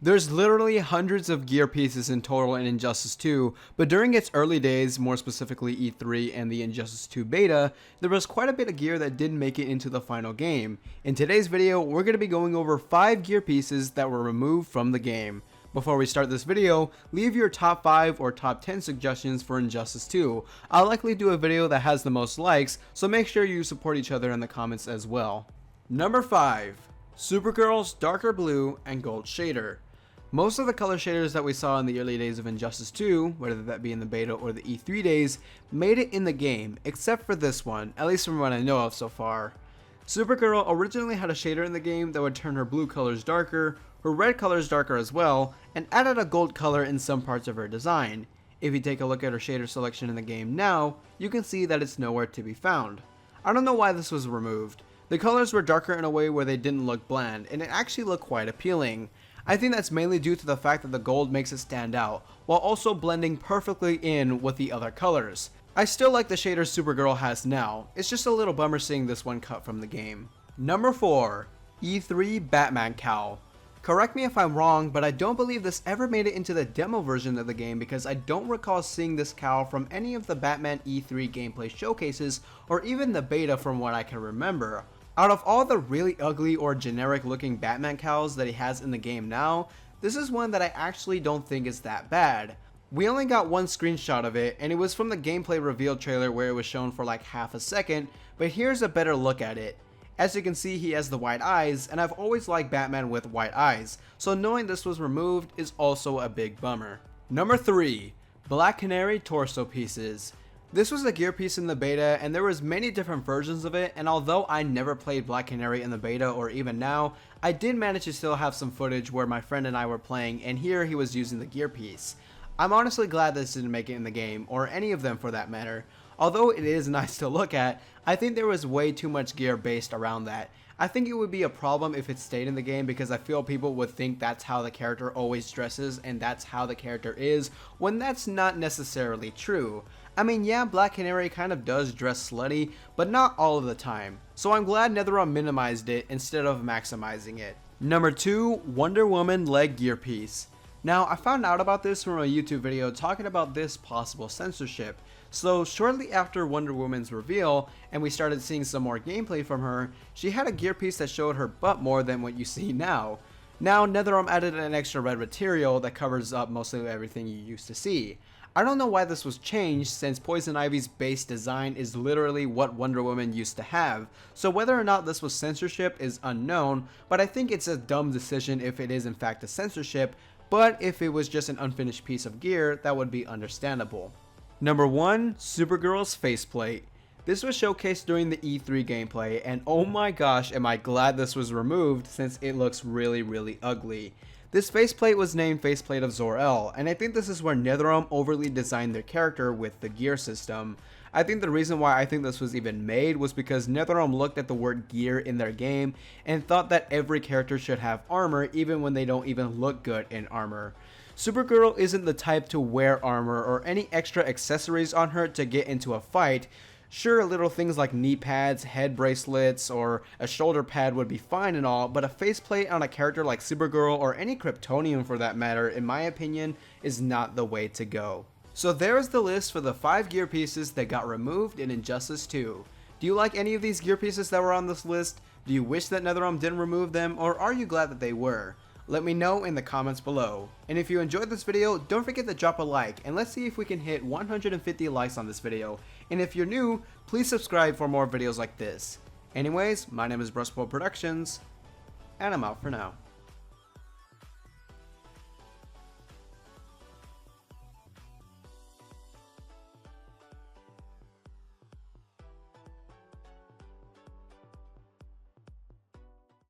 There's literally hundreds of gear pieces in total in Injustice 2, but during its early days, more specifically E3 and the Injustice 2 beta, there was quite a bit of gear that didn't make it into the final game. In today's video, we're going to be going over 5 gear pieces that were removed from the game. Before we start this video, leave your top 5 or top 10 suggestions for Injustice 2. I'll likely do a video that has the most likes, so make sure you support each other in the comments as well. Number 5. Supergirl's darker blue and gold shader. Most of the color shaders that we saw in the early days of Injustice 2, whether that be in the beta or the E3 days, made it in the game, except for this one, at least from what I know of so far. Supergirl originally had a shader in the game that would turn her blue colors darker, her red colors darker as well, and added a gold color in some parts of her design. If you take a look at her shader selection in the game now, you can see that it's nowhere to be found. I don't know why this was removed. The colors were darker in a way where they didn't look bland, and it actually looked quite appealing. I think that's mainly due to the fact that the gold makes it stand out, while also blending perfectly in with the other colors. I still like the shaders Supergirl has now, it's just a little bummer seeing this one cut from the game. Number 4. Iii Batman Cowl. Correct me if I'm wrong, but I don't believe this ever made it into the demo version of the game because I don't recall seeing this cowl from any of the Batman E3 gameplay showcases or even the beta from what I can remember. Out of all the really ugly or generic looking Batman cowls that he has in the game now, this is one that I actually don't think is that bad. We only got one screenshot of it, and it was from the gameplay reveal trailer where it was shown for like half a second, but here's a better look at it. As you can see, he has the white eyes, and I've always liked Batman with white eyes, so knowing this was removed is also a big bummer. Number 3. Black Canary torso pieces. This was a gear piece in the beta, and there was many different versions of it, and although I never played Black Canary in the beta or even now, I did manage to still have some footage where my friend and I were playing, and here he was using the gear piece. I'm honestly glad this didn't make it in the game, or any of them for that matter. Although it is nice to look at, I think there was way too much gear based around that. I think it would be a problem if it stayed in the game because I feel people would think that's how the character always dresses and that's how the character is, when that's not necessarily true. I mean, yeah, Black Canary kind of does dress slutty, but not all of the time. So I'm glad NetherRealm minimized it instead of maximizing it. Number 2. Wonder Woman leg gear piece. Now, I found out about this from a YouTube video talking about this possible censorship. So shortly after Wonder Woman's reveal, and we started seeing some more gameplay from her, she had a gear piece that showed her butt more than what you see now. Now, NetherRealm added an extra red material that covers up mostly everything you used to see. I don't know why this was changed since Poison Ivy's base design is literally what Wonder Woman used to have, so whether or not this was censorship is unknown, but I think it's a dumb decision if it is in fact a censorship, but if it was just an unfinished piece of gear, that would be understandable. Number 1. Supergirl's faceplate. This was showcased during the E3 gameplay, and oh my gosh am I glad this was removed since it looks really ugly. This faceplate was named Faceplate of Zor-El, and I think this is where NetherRealm overly designed their character with the gear system. I think the reason why I think this was even made was because NetherRealm looked at the word gear in their game and thought that every character should have armor even when they don't even look good in armor. Supergirl isn't the type to wear armor or any extra accessories on her to get into a fight. Sure, little things like knee pads, head bracelets, or a shoulder pad would be fine and all, but a faceplate on a character like Supergirl or any Kryptonian for that matter, in my opinion, is not the way to go. So there is the list for the 5 gear pieces that got removed in Injustice 2. Do you like any of these gear pieces that were on this list? Do you wish that NetherRealm didn't remove them, or are you glad that they were? Let me know in the comments below. And if you enjoyed this video, don't forget to drop a like, and let's see if we can hit 150 likes on this video. And if you're new, please subscribe for more videos like this. Anyways, my name is Bruspo Productions, and I'm out for now.